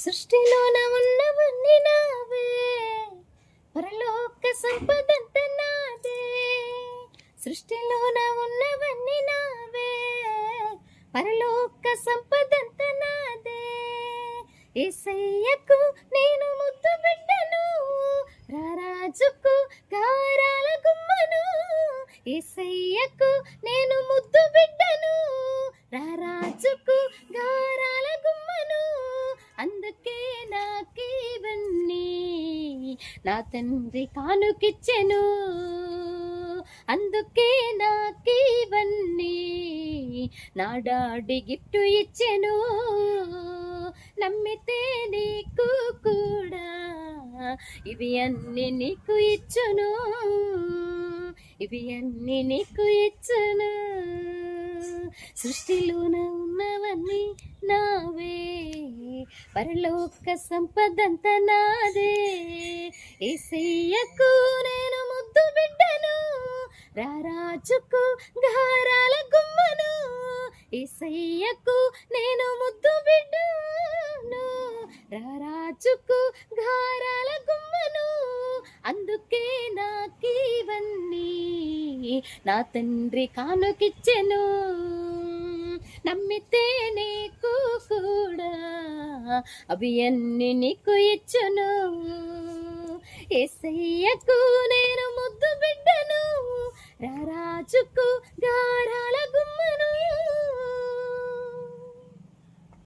సృష్టిలోన ఉన్నవన్నీ నావే, పరలోక సంపదంత నాదే. సృష్టిలోన ఉన్నవన్నీ నావే, పరలోక సంపదంత నాదే. యేసయ్యకు నేను ముద్దు బిడ్డను, రారాజుకు గారాల గుమ్మను. యేసయ్యకు నేను ముద్దు బిడ్డను, రారాజుకు గారాల గుమ్మను. అందుకే నాకివన్నీ నా తండ్రి కానుకిచ్చెను, అందుకే నాకివన్నీ నా డాడీ గిఫ్ట్ ఇచ్చెను. నమ్మితే నీకు కూడా ఇవి అన్ని నీకు ఇచ్చును, ఇవి అన్ని నీకు ఇచ్చును. సృష్టిలోన ఉన్నవన్నీ నావే, పరలోక సంపదంత నాదే. యేసయ్యకు నేను ముద్దు బిడ్డను, రారాజుకు గారాల గుమ్మను. యేసయ్యకు నేను ముద్దు బిడ్డను, రారాజుకు గారాల గుమ్మను. అందుకే నాకివన్నీ నా తండ్రి కానుకిచ్చెను. నమ్మితే నీకు కూడా అవి అన్ని నీకు ఇచ్చును. యేసయ్యకు నేను ముద్దు బిడ్డను, రారాజుకు గారాల గుమ్మను.